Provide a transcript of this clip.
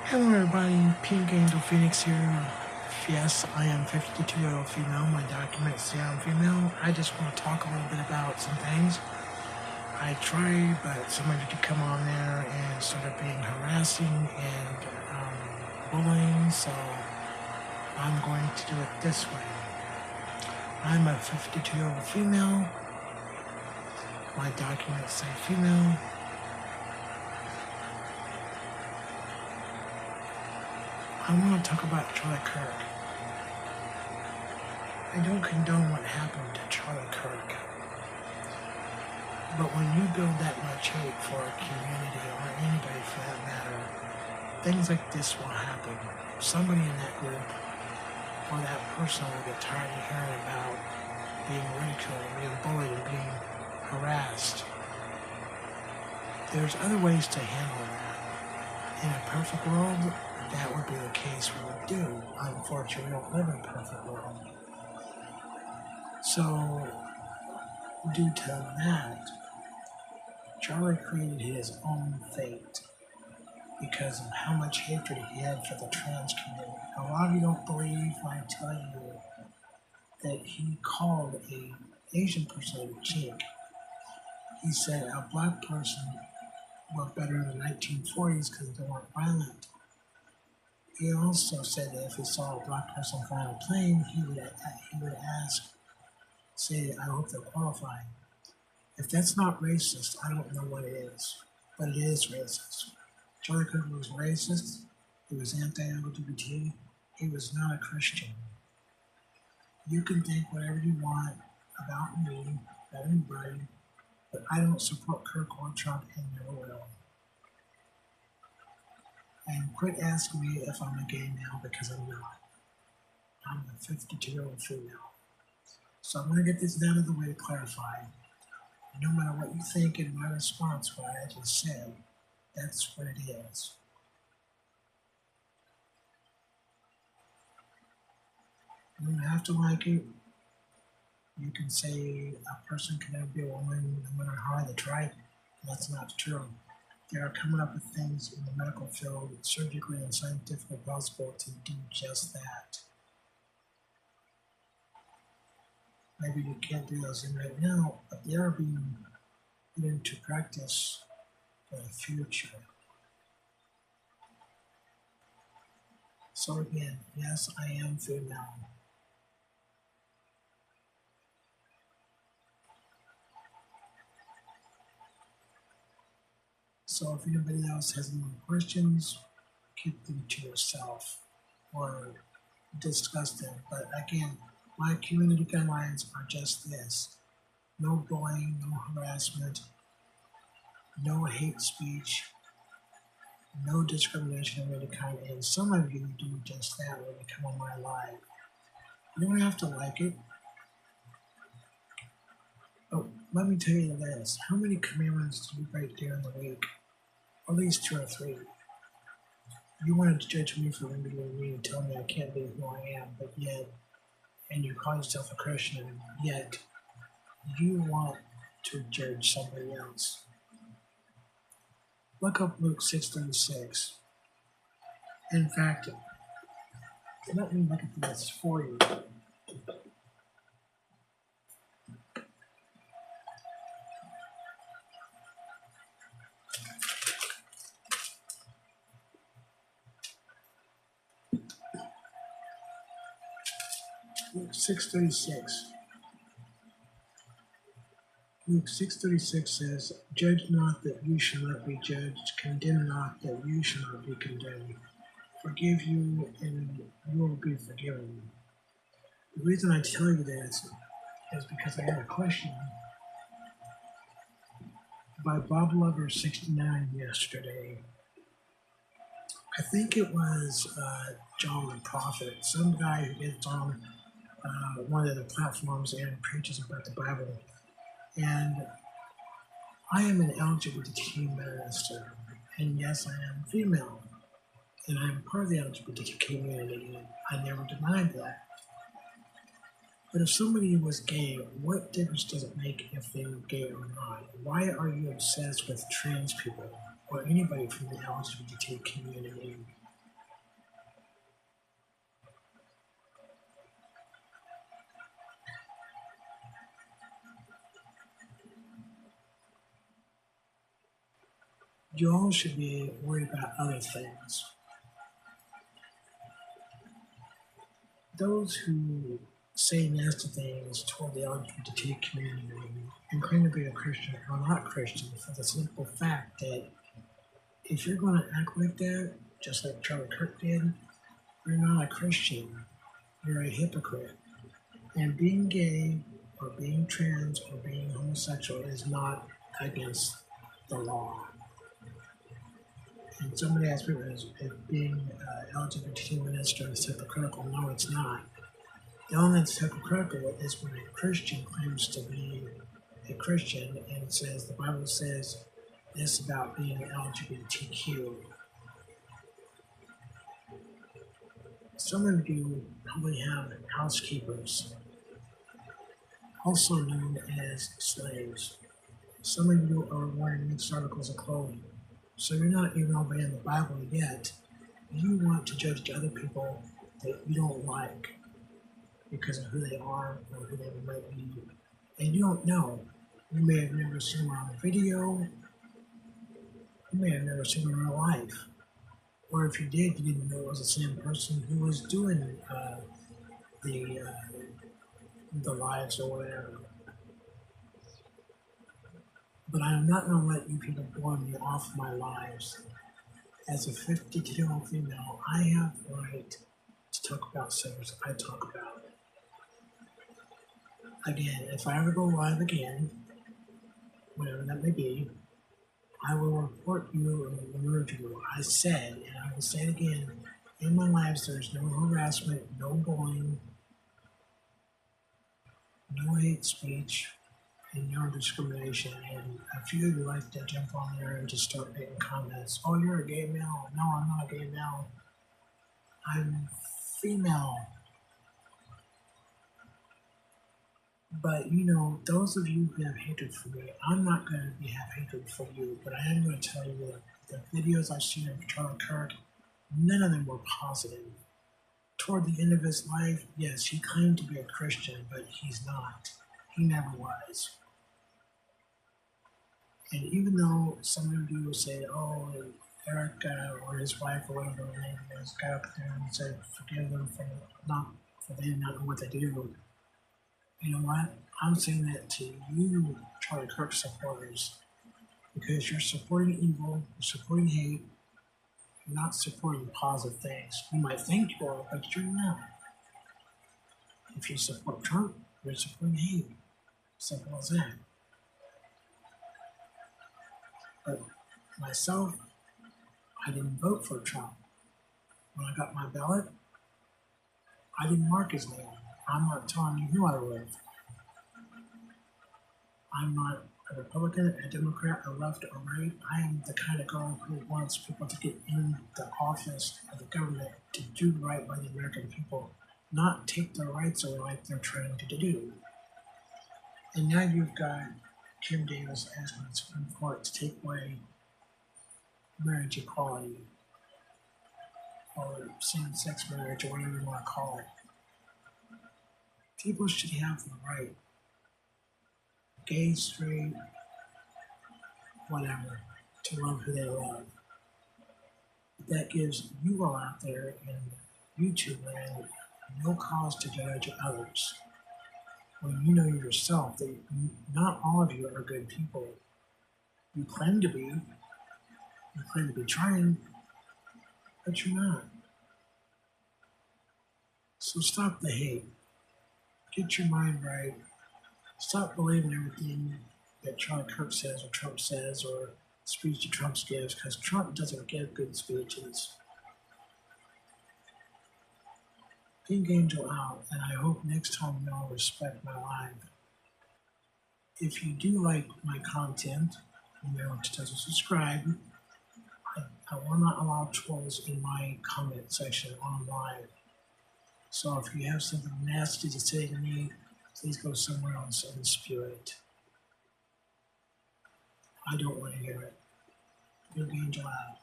Hello everybody, Pink Angel Phoenix here. Yes, I am 52-year-old female. My documents say I'm female. I just want to talk a little bit about some things. I tried, but somebody did come on there and started being harassing and bullying, so I'm going to do it this way. I'm a 52-year-old female. My documents say female. I want to talk about Charlie Kirk. I don't condone what happened to Charlie Kirk. But when you build that much hate for a community or anybody for that matter, things like this will happen. Somebody in that group or that person will get tired of hearing about being ridiculed, being bullied, and being harassed. There's other ways to handle that. In a perfect world, that would be the case we would do. Unfortunately, we don't live in a perfect world. So, due to that, Charlie created his own fate because of how much hatred he had for the trans community. A lot of you don't believe when I tell you that he called an Asian person a chink. He said a black person were better in the 1940s because they weren't violent. He also said that if he saw a black person fly on a plane, he would ask, say, I hope they're qualified. If that's not racist, I don't know what it is. But it is racist. Charlie Kirk was racist. He was anti-LGBT. He was not a Christian. You can think whatever you want about me, about anybody, but I don't support Kirk or Trump and never will. And quit asking me if I'm a gay male because I'm not. I'm a 52-year-old female. So I'm going to get this down to the way to clarify. No matter what you think in my response to what I just said, that's what it is. You don't have to like it. You can say a person can never be a woman no matter how hard they try. That's not true. They are coming up with things in the medical field, surgically and scientifically possible to do just that. Maybe you can't do those in right now, but they are being put into practice for the future. So again, yes, I am female. So if anybody else has any more questions, keep them to yourself or discuss them. But again, my community guidelines are just this. No bullying, no harassment, no hate speech, no discrimination of any kind. And some of you do just that when you come on my live. You don't have to like it. But let me tell you this. How many commandments do you break during the week? At least 2 or 3. You wanted to judge me for being me and tell me I can't be who I am, but yet, and you call yourself a Christian, yet you want to judge somebody else. Look up Luke 6:36. In fact, let me look at this for you. Luke 6:36. Luke 6:36 says, Judge not that you shall not be judged, condemn not that you shall not be condemned. Forgive you and you will be forgiven. The reason I tell you this is because I had a question by Bob Lover 69 yesterday. I think it was John the Prophet, some guy who gets on one of the platforms and preaches about the Bible. And I am an LGBT minister, and yes, I am female, and I am part of the LGBT community, and I never denied that. But if somebody was gay, what difference does it make if they were gay or not? Why are you obsessed with trans people or anybody from the LGBT community? You all should be worried about other things. Those who say nasty things toward the LGBT community and claim to be a Christian are not Christian for the simple fact that if you're going to act like that, just like Charlie Kirk did, you're not a Christian. You're a hypocrite. And being gay or being trans or being homosexual is not against the law. And somebody asked me if being LGBT minister is hypocritical. No, it's not. The only that's hypocritical is when a Christian claims to be a Christian and says the Bible says this about being LGBTQ. Some of you probably have housekeepers, also known as slaves. Some of you are wearing mixed articles of clothing. So you're not even obeying the Bible yet. You want to judge other people that you don't like because of who they are or who they might be. And you don't know. You may have never seen them on video. You may have never seen them in real life. Or if you did, you didn't know it was the same person who was doing the lives or whatever. But I am not going to let you people blow me off my lives. As a 52-year-old female, I have the right to talk about subjects I talk about. Again, if I ever go live again, whatever that may be, I will report you and remove you. I said, and I will say it again, in my lives there's no harassment, no bullying, no hate speech, and no discrimination. And a few of you like to jump on there and just start making comments. Oh, you're a gay male. No, I'm not a gay male. I'm female. But, you know, those of you who have hatred for me, I'm not going to have hatred for you, but I am going to tell you that the videos I've seen of Charlie Kirk, none of them were positive. Toward the end of his life, yes, he claimed to be a Christian, but he's not. He never was. And even though some of you will say, oh, Eric or his wife or whatever her name is, got up there and said, forgive them for they not know what they do. You know what? I'm saying that to you, Charlie Kirk supporters, because you're supporting evil, you're supporting hate, you're not supporting positive things. You might think you are, but you're not. If you support Trump, you're supporting hate. Simple as that. But myself, I didn't vote for Trump. When I got my ballot, I didn't mark his name. I'm not telling you who I live. I'm not a Republican, a Democrat, a left, or right. I am the kind of girl who wants people to get in the office of the government to do right by the American people, not take their rights away like they're trying to do. And now you've got Kim Davis asking the Supreme Court to take away marriage equality or same-sex marriage or whatever you want to call it. People should have the right, gay, straight, whatever, to love who they love. That gives you all out there in YouTube land no cause to judge others. When you know yourself that not all of you are good people. You claim to be, you claim to be trying, but you're not. So stop the hate. Get your mind right. Stop believing everything that Charlie Kirk says or Trump says or speech that Trump gives, because Trump doesn't give good speeches. Pink Angel out, and I hope next time you'll respect my life. If you do like my content, remember to subscribe. I will not allow trolls in my comment section online. So if you have something nasty to say to me, please go somewhere else and spew it. I don't want to hear it. Pink Angel out.